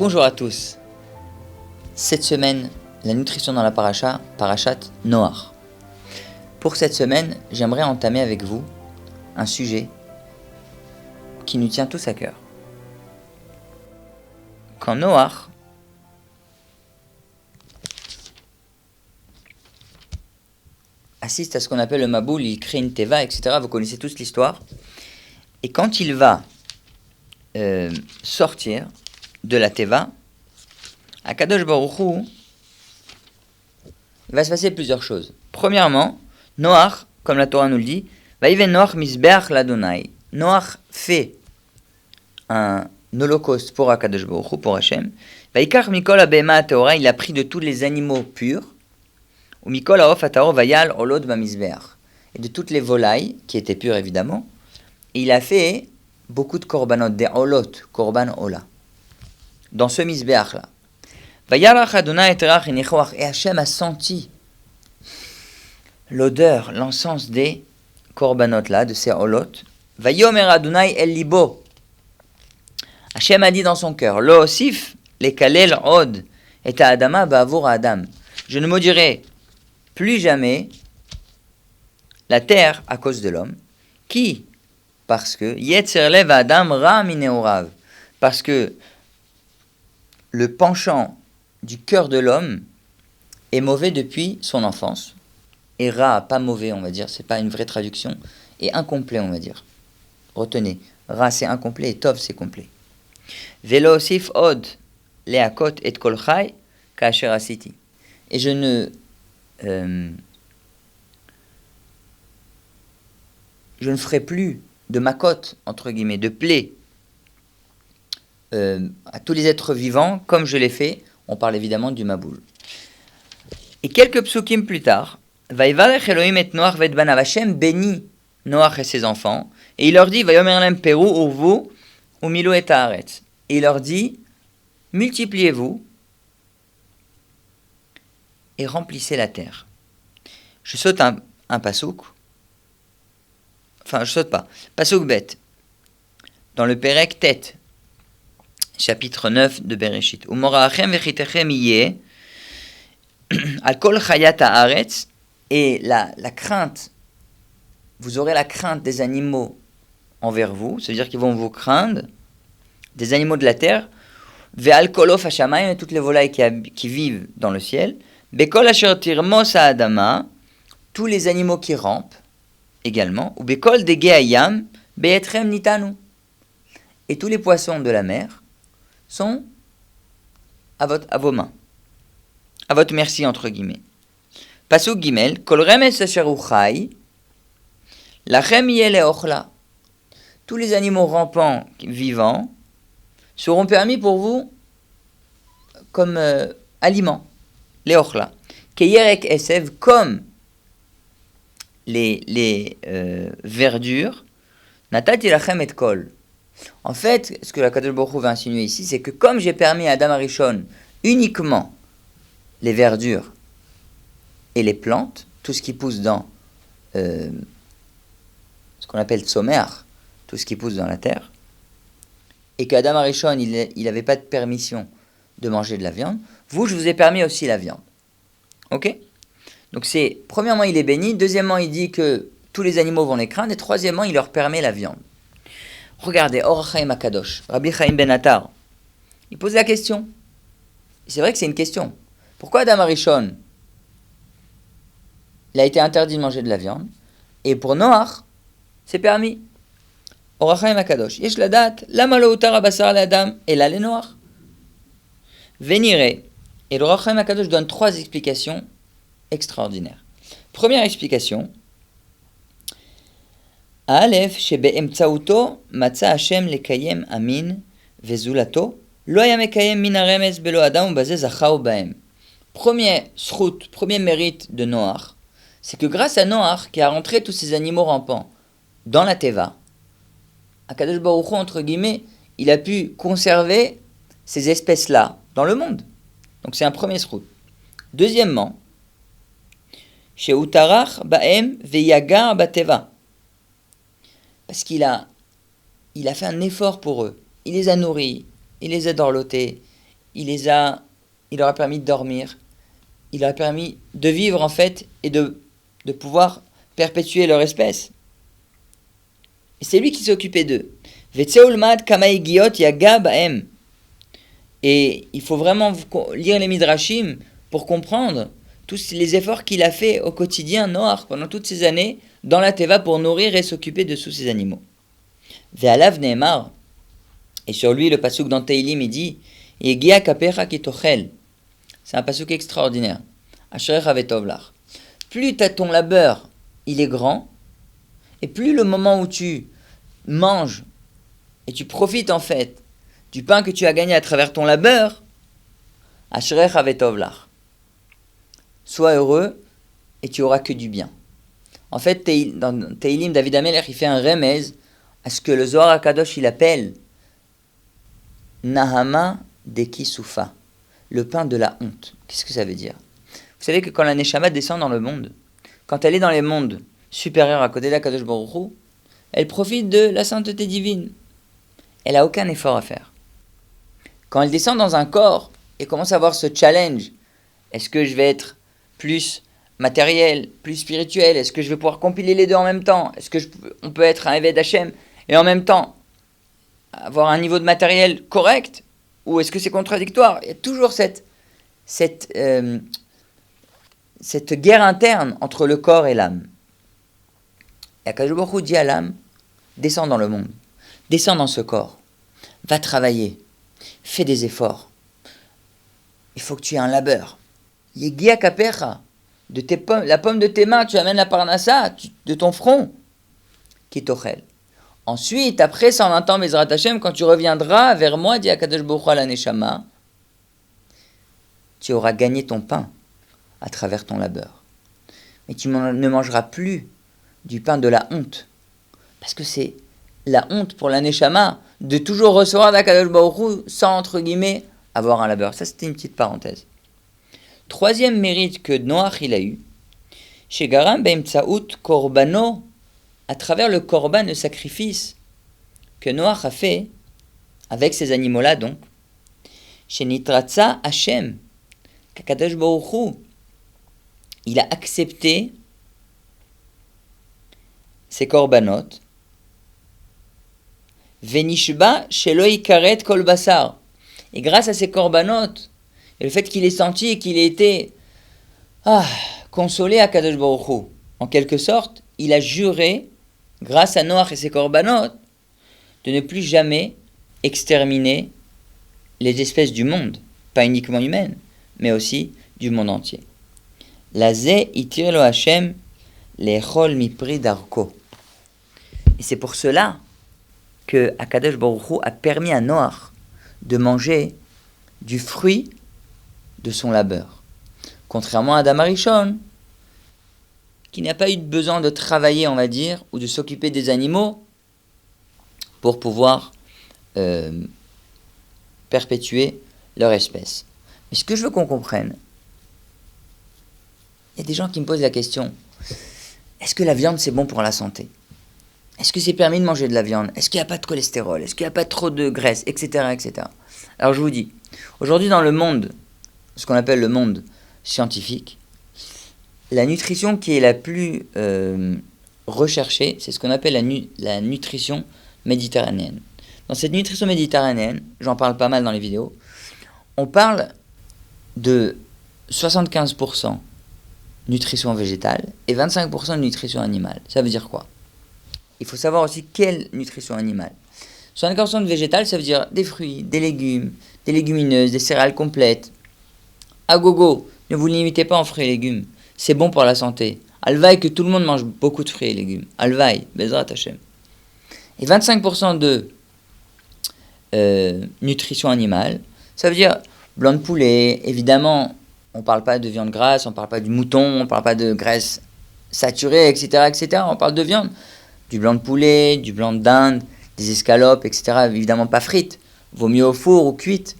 Bonjour à tous. Cette semaine, la nutrition dans la parashat Noach. Pour cette semaine, j'aimerais entamer avec vous un sujet qui nous tient tous à cœur. Quand Noach assiste à ce qu'on appelle le Maboul, il crée une teva, etc. Vous connaissez tous l'histoire. Et quand il va sortir de la teva, à Kadosh Baruch Hu, il va se passer plusieurs choses. Premièrement, Noach, comme la Torah nous le dit, Vaïven Noach misbeach l'Adonai. Noach fait un holocauste pour Akadosh Baruch Hu, pour Hachem. Vaikar mikol abema teora, il a pris de tous les animaux purs. Ou mikol aof ataro vayal olod bamisbeach. Et de toutes les volailles, qui étaient pures évidemment. Et il a fait beaucoup de korbanot, des olot, korban ola. Dans ce misbeach là. Vayarach Adonai et terach enichoach. Et Hachem a senti l'odeur, l'encens des korbanot là, de ces olot. Vayomer Adonai el libo. Hachem a dit dans son cœur, Lo osif les kalel od et à Adama ba'avour Adam. Je ne maudirai plus jamais la terre à cause de l'homme. Qui? Parce que Yetzer lev Adam ra mineorav. Parce que le penchant du cœur de l'homme est mauvais depuis son enfance. Et ra, pas mauvais, on va dire, c'est pas une vraie traduction, et incomplet, on va dire. Retenez, ra c'est incomplet et tov c'est complet. Velo osif od leakot et kol chai kasher asiti. Et je ne ferai plus de makot, entre guillemets, de plaie à tous les êtres vivants, comme je l'ai fait. On parle évidemment du Maboul. Et quelques psukim plus tard, Vaïvalech Elohim et Noach vet banav. Hashem bénit Noach et ses enfants, et il leur dit, Vayomer lem peru urvu umilo et haaretz. Et il leur dit, multipliez-vous et remplissez la terre. Je saute un pasouk. Enfin, je saute pas. Pasouk bet. Dans le Perek Tet, chapitre 9 de Bereshit. Umoraachem vechitechem yeh al kol chayat haaretz. Et la crainte, vous aurez la crainte des animaux envers vous, c'est-à-dire qu'ils vont vous craindre, des animaux de la terre, ve'al kolof hashamayim, et toutes les volailles qui vivent dans le ciel, bekol asher tirmos ha'adama, tous les animaux qui rampent également, ou bekol dege hayam be'etrem nitanu, et tous les poissons de la mer sont à vos mains, à votre merci entre guillemets. Pasuk Gimel, Kol remes asher hu chai, lachem yeh leochla. Tous les animaux rampants vivants seront permis pour vous comme aliments, leochla. Keyerek esev, comme les verdures, natati lachem et kol. En fait, ce que la Kadosh Baruch Hu va insinuer ici, c'est que comme j'ai permis à Adam Arishon uniquement les verdures et les plantes, tout ce qui pousse dans ce qu'on appelle tsomer, tout ce qui pousse dans la terre, et qu'Adam Arishon, il n'avait pas de permission de manger de la viande, vous, je vous ai permis aussi la viande. Ok? Donc c'est, premièrement, il est béni, deuxièmement, il dit que tous les animaux vont les craindre, et troisièmement, il leur permet la viande. Regardez, Or Chaim Akadosh, Rabbi Chaim Ben Attar, il pose la question. C'est vrai que c'est une question. Pourquoi Adam Arishon, il a été interdit de manger de la viande, et pour Noach, c'est permis. Or Chaim Akadosh, yesh la date, lama lo utar abasar l'Adam, et là les Noach. Véniré. Et le Or Chaim Akadosh donne trois explications extraordinaires. Première explication, Aleph, shebe'emtsauto, matza Hashem lekayem amin, vezulato, lo haya mekayem min haremez belo adam ubazeh zachau baem. Premier srout, premier mérite de Noach, c'est que grâce à Noach, qui a rentré tous ces animaux rampants dans la teva, Akadosh Baruch Hu, entre guillemets, il a pu conserver ces espèces-là dans le monde. Donc c'est un premier srout. Deuxièmement, chez Utarach baem veyagar bateva. Parce qu'il a fait un effort pour eux. Il les a nourris, il les a dorlotés, il leur a permis de dormir, il leur a permis de vivre en fait et de pouvoir perpétuer leur espèce. Et c'est lui qui s'est occupé d'eux. Et il faut vraiment lire les Midrashim pour comprendre tous les efforts qu'il a fait au quotidien, Noach, pendant toutes ces années, dans la Teva pour nourrir et s'occuper de tous ces animaux. Ve'alav ne'emar, et sur lui le pasuk dans Teilim il dit, Yegia kapecha kitochel. C'est un pasuk extraordinaire. Asherecha vetovlach. Plus ton labeur, il est grand, et plus le moment où tu manges, et tu profites en fait du pain que tu as gagné à travers ton labeur, Asherecha vetovlach. Sois heureux, et tu auras que du bien. En fait, dans Teilim, David Amelech, il fait un remez à ce que le Zohar HaKadosh, il appelle Nahama de Kisufa, le pain de la honte. Qu'est-ce que ça veut dire? Vous savez que quand la Neshama descend dans le monde, quand elle est dans les mondes supérieurs à côté d'Akadosh Baruch Hu, elle profite de la sainteté divine. Elle n'a aucun effort à faire. Quand elle descend dans un corps et commence à avoir ce challenge, est-ce que je vais être plus matériel, plus spirituel? Est-ce que je vais pouvoir compiler les deux en même temps? Est-ce que on peut être un Eved Hashem et en même temps avoir un niveau de matériel correct? Ou est-ce que c'est contradictoire? Il y a toujours cette guerre interne entre le corps et l'âme. Et Akadosh Baruch Hu dit à l'âme, descends dans le monde, descends dans ce corps, va travailler, fais des efforts. Il faut que tu aies un labeur. Yegia kapecha, la pomme de tes mains, tu amènes la parnassa de ton front, kitochel. Ensuite, après 120 ans, Bezrat Hashem, quand tu reviendras vers moi, dit Akadosh Baruch Hu à la Neshama, tu auras gagné ton pain à travers ton labeur. Mais tu ne mangeras plus du pain de la honte. Parce que c'est la honte pour la Neshama de toujours recevoir d'Akadosh Baruch Hu sans, entre guillemets, avoir un labeur. Ça, c'était une petite parenthèse. Troisième mérite que Noach il a eu, chez Garam Beimtsaout Korbano, à travers le korban, le sacrifice que Noach a fait avec ces animaux-là, donc, chez Nitratza Hashem, qu'Akadosh Baruch Hu, il a accepté ces korbanot, Venishba shelo ikaret kol basar. Et grâce à ces korbanot, et le fait qu'il ait senti et qu'il ait été consolé à Kadosh Baruch Hu, en quelque sorte, il a juré, grâce à Noach et ses korbanot, de ne plus jamais exterminer les espèces du monde, pas uniquement humaines, mais aussi du monde entier. Lazé itir lo Hashem lechol mipri darko. Et c'est pour cela que Akadosh Baruch Hu a permis à Noach de manger du fruit de son labeur. Contrairement à Adam Arishon, qui n'a pas eu besoin de travailler, on va dire, ou de s'occuper des animaux pour pouvoir perpétuer leur espèce. Mais ce que je veux qu'on comprenne, il y a des gens qui me posent la question, est-ce que la viande c'est bon pour la santé? Est-ce que c'est permis de manger de la viande? Est-ce qu'il n'y a pas de cholestérol? Est-ce qu'il n'y a pas trop de graisse? Etc., etc. Alors je vous dis, aujourd'hui dans le monde, ce qu'on appelle le monde scientifique, la nutrition qui est la plus recherchée, c'est ce qu'on appelle la nutrition méditerranéenne. Dans cette nutrition méditerranéenne, j'en parle pas mal dans les vidéos, on parle de 75% nutrition végétale et 25% de nutrition animale. Ça veut dire quoi? Il faut savoir aussi quelle nutrition animale. 75% de végétal, ça veut dire des fruits, des légumes, des légumineuses, des céréales complètes. À gogo, ne vous limitez pas en fruits et légumes. C'est bon pour la santé. Alvaï que tout le monde mange beaucoup de fruits et légumes. Alvaï, Bezrat Hashem. Et 25% de nutrition animale, ça veut dire blanc de poulet. Évidemment, on ne parle pas de viande grasse, on ne parle pas du mouton, on ne parle pas de graisse saturée, etc., etc. On parle de viande. Du blanc de poulet, du blanc de dinde, des escalopes, etc. Évidemment pas frites. Vaut mieux au four ou cuites.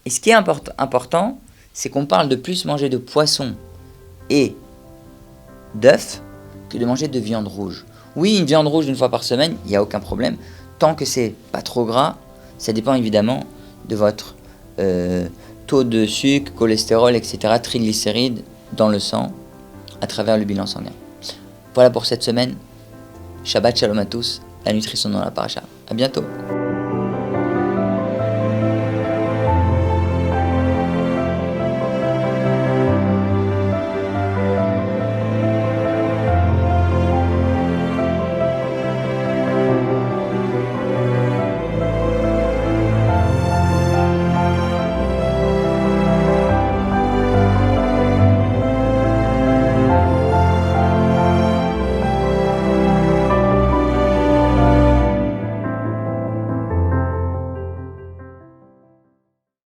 Et ce qui est important, c'est qu'on parle de plus manger de poisson et d'œufs que de manger de viande rouge. Oui, une viande rouge une fois par semaine, il n'y a aucun problème. Tant que c'est pas trop gras, ça dépend évidemment de votre taux de sucre, cholestérol, etc., triglycérides dans le sang à travers le bilan sanguin. Voilà pour cette semaine. Shabbat shalom à tous, la nutrition dans la paracha. À bientôt.